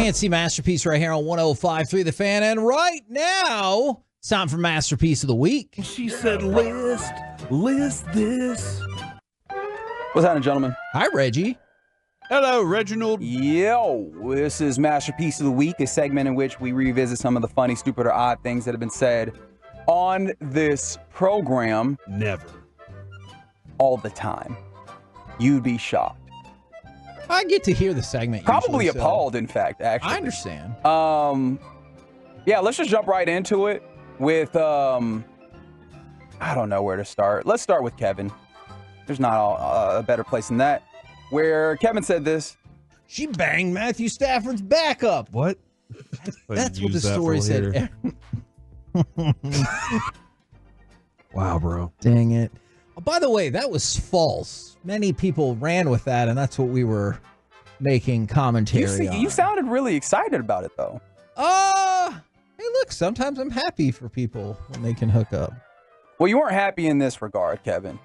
Fancy Masterpiece right here on 105.3 The Fan. And right now, it's time for Masterpiece of the Week. She said, list this. What's happening, gentlemen? Hi, Reggie. Hello, Reginald. Yo, this is Masterpiece of the Week, a segment in which we revisit some of the funny, stupid, or odd things that have been said on this program. Never. All the time. You'd be shocked. I get to hear the segment. Probably usually, appalled, in fact, actually. I understand. Yeah, let's just jump right into it with, I don't know where to start. Let's start with Kevin. There's not a better place than that. Where Kevin said this. She banged Matthew Stafford's back up. What? That's what the story said. Wow, bro. Dang it. Oh, by the way, that was false. Many people ran with that, and that's what we were making commentary on. You sounded really excited about it, though. Hey, look, sometimes I'm happy for people when they can hook up. Well, you weren't happy in this regard, Kevin.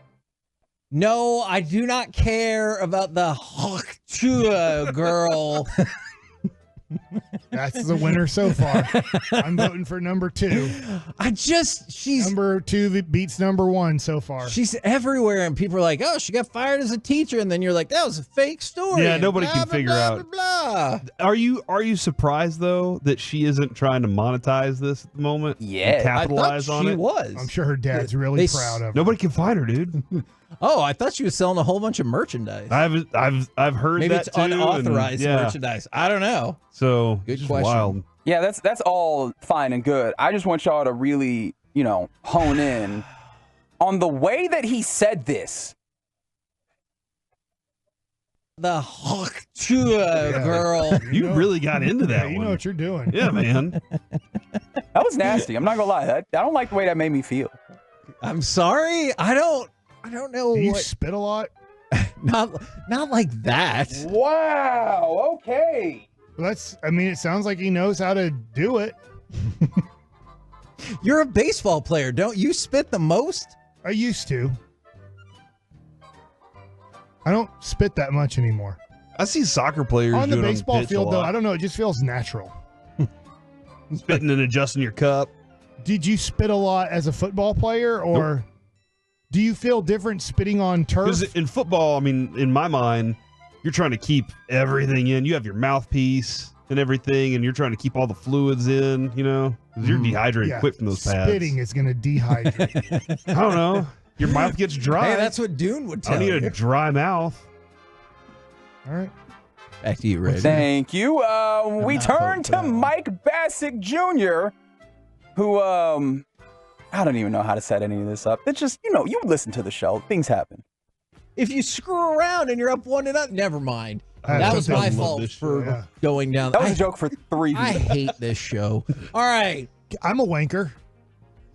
No, I do not care about the Tuah girl. That's the winner so far. I'm voting for number 2. She's number 2 that beats number 1 so far. She's everywhere, and people are like, "Oh, she got fired as a teacher," and then you're like, "That was a fake story." Yeah, nobody can figure out. Blah, blah. Are you surprised though that she isn't trying to monetize this at the moment? Yeah, capitalize on it. She was. I'm sure her dad's really proud of her. Nobody can find her, dude. Oh, I thought she was selling a whole bunch of merchandise. I've heard Maybe that it's too, unauthorized merchandise. I don't know. So good question. Wild. Yeah, that's all fine and good. I just want y'all to really, hone in on the way that he said this. The Tuah girl. You really got into that. You one. know what you're doing. Yeah, man. That was nasty. I'm not gonna lie. I don't like the way that made me feel. I'm sorry. I don't know. Do you spit a lot? Not like that. Wow. Okay. Well, it sounds like he knows how to do it. You're a baseball player. Don't you spit the most? I used to. I don't spit that much anymore. I see soccer players on the doing baseball pitch field, a though. lot. I don't know. It just feels natural. Spitting and adjusting your cup. Did you spit a lot as a football player, or Nope. do you feel different spitting on turf? Because in football, I mean, in my mind, you're trying to keep everything in. You have your mouthpiece and everything, and you're trying to keep all the fluids in, because you're dehydrated quick from those pads. Spitting is going to dehydrate. I don't know. Your mouth gets dry. Hey, that's what Dune would tell I need you. a dry mouth. All right. Back to you, Reggie. Thank you. We turn to Mike Bassick Jr., who, I don't even know how to set any of this up. It's just, you listen to the show. Things happen. If you screw around and you're up 1-0, never mind. That was my fault for going down. That was a joke for 3 I hate this show. All right. I'm a wanker.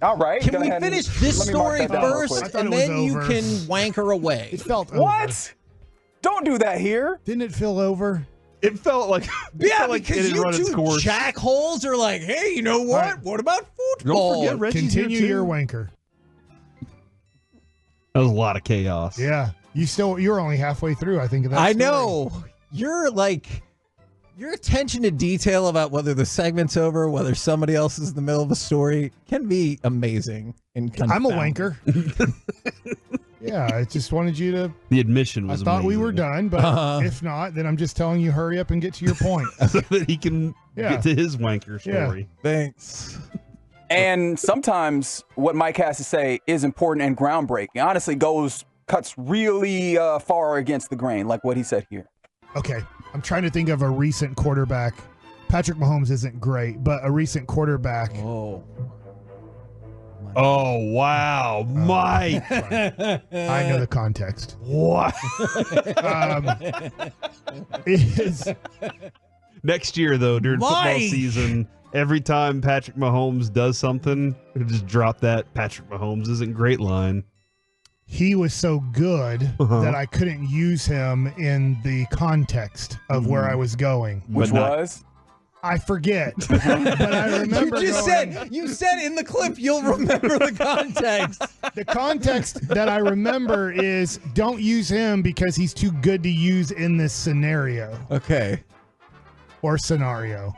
All right. Can we finish this story first, and then you can wanker away? It felt what? over. Don't do that here. Didn't it feel over? It felt like because you two jackholes are like, hey, you know what? Right. What about football? Don't forget Reggie's Continue here, too. your wanker. That was a lot of chaos. Yeah. You're only halfway through, I think, of that I story. know. Your attention to detail about whether the segment's over, whether somebody else is in the middle of a story, can be amazing and I'm a confounding. wanker. Yeah, I just wanted you to... The admission was I thought we were amazing. done, but if not, then I'm just telling you hurry up and get to your point. So that he can get to his wanker story. Thanks. And sometimes what Mike has to say is important and groundbreaking. Honestly, cuts really far against the grain, like what he said here. Okay, I'm trying to think of a recent quarterback. Patrick Mahomes isn't great, but a recent quarterback. Oh, wow. Mike. I know the context. What? Is Next year, though, during football season, every time Patrick Mahomes does something, just drop that Patrick Mahomes isn't great line. he was so good that I couldn't use him in the context of where I was going. Which was? I forget. But I remember You said in the clip you'll remember the context. The context that I remember is don't use him because he's too good to use in this scenario. Okay. or scenario.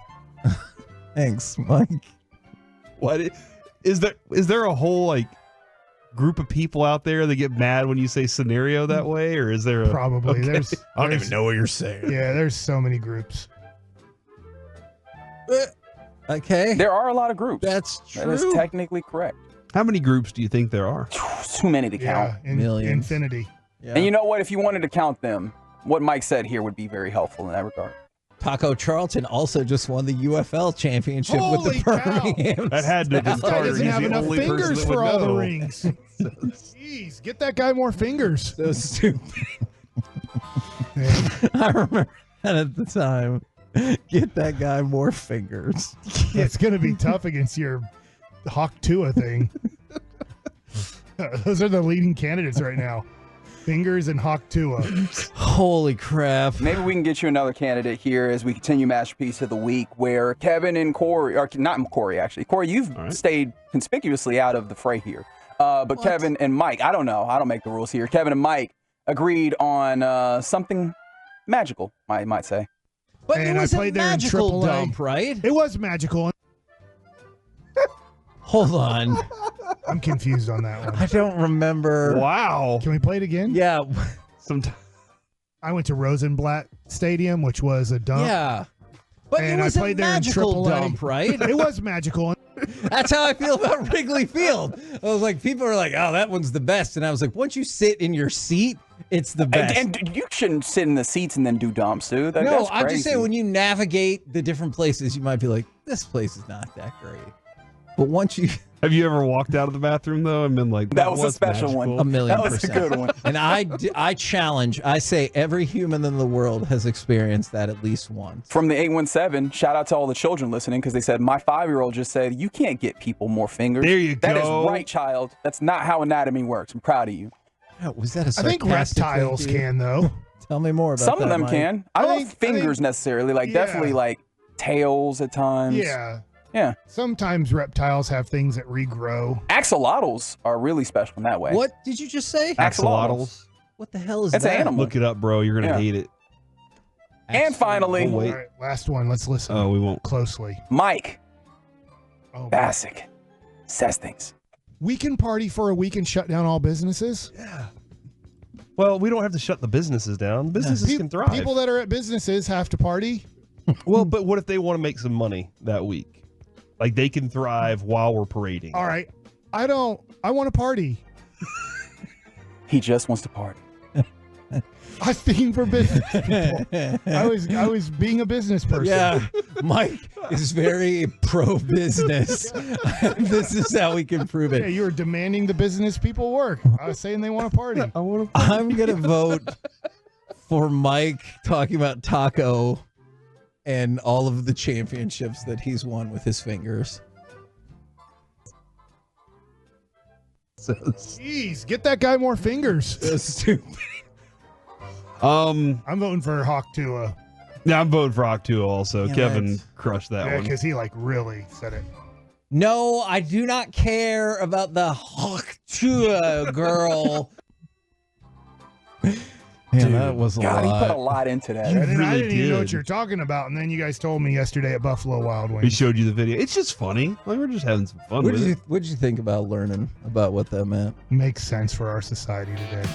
Thanks, Mike. What is there a whole like group of people out there that get mad when you say scenario that way, or is there Probably. Okay. I don't even know what you're saying. Yeah, there's so many groups. Okay. There are a lot of groups. That's true. That is technically correct. How many groups do you think there are? Too many to count. Yeah, Millions. infinity. Yeah. And you know what? If you wanted to count them, what Mike said here would be very helpful in that regard. Taco Charlton also just won the UFL championship with Holy the cow. Birmingham. That had to have been Stout. Guy Carter. doesn't He's have the enough only person fingers that would for all the know. rings. Jeez, get that guy more fingers. So stupid. Yeah. I remember that at the time. Get that guy more fingers. It's going to be tough against your Hawk Tuah thing. Those are the leading candidates right now. Fingers and Hawk Tuah. Holy crap. Maybe we can get you another candidate here as we continue Masterpiece of the Week, where Kevin and Corey, or not Corey actually. Corey, you've stayed conspicuously out of the fray here. But What? Kevin and Mike, I don't know. I don't make the rules here. Kevin and Mike agreed on something magical, I might say. But And it I was a played there in magical AAA. dump, right? It was magical. Hold on. I'm confused on that one. I don't remember. Wow. Can we play it again? Yeah. Sometimes. I went to Rosenblatt Stadium, which was a dump. Yeah. But And it I was a played there in magical AAA. dump, right? It was magical. That's how I feel about Wrigley Field. I was like, people are like, oh, that one's the best. And I was like, once you sit in your seat, it's the best. And you shouldn't sit in the seats and then do dumps, dude. no, That's I'm just crazy. saying when you navigate the different places, you might be like, this place is not that great. But once you Have you ever walked out of the bathroom though and been like, That was a special one. magical? a million That was a percent. good one. And I challenge, I say every human in the world has experienced that at least once. From the 817, shout out to all the children listening because they said, my 5-year-old just said, you can't get people more fingers. There you That is go. right, child. That's not how anatomy works. I'm proud of you. Oh, was that a I think sarcastic reptiles thing, dude? can, though. Tell me more about Some of that, them Mike. can. I don't know think- fingers necessarily, like yeah. definitely like tails at times. Yeah. Yeah. Sometimes reptiles have things that regrow. Axolotls are really special in that way. What did you just say? Axolotls. What the hell is It's an that? animal. Look it up, bro. You're gonna Yeah. hate it. And finally, Oh, wait. All right, last one. Let's listen Oh, we won't. closely. Mike Oh, Bassick says things. weekend party for a week and shut down all businesses? Yeah. Well, we don't have to shut the businesses down. Businesses Pe- can thrive. People that are at businesses have to party. Well, but what if they want to make some money that week? Like they can thrive while we're parading. All right. I want to party. He just wants to party. I'm speaking for business people. I was being a business person. Yeah, Mike is very pro-business. This is how we can prove Yeah, it. you were demanding the business people work. I was saying they want to party. I want to. I'm gonna vote for Mike talking about Taco and all of the championships that he's won with his fingers. Jeez, get that guy more fingers. So stupid. I'm voting for Hawk Tuah. Yeah, I'm voting for Octua also. Damn Kevin it. crushed that Yeah, one. because he like really said it. No, I do not care about the Hawk Tuah girl. Man, that was a God, he put a lot. lot into that. You And then I really didn't even know what did. you're talking about. And then you guys told me yesterday at Buffalo Wild We Wings. showed you the video. It's just funny. Like we're just having some fun What with did it. you think about learning about what that meant? Makes sense for our society today.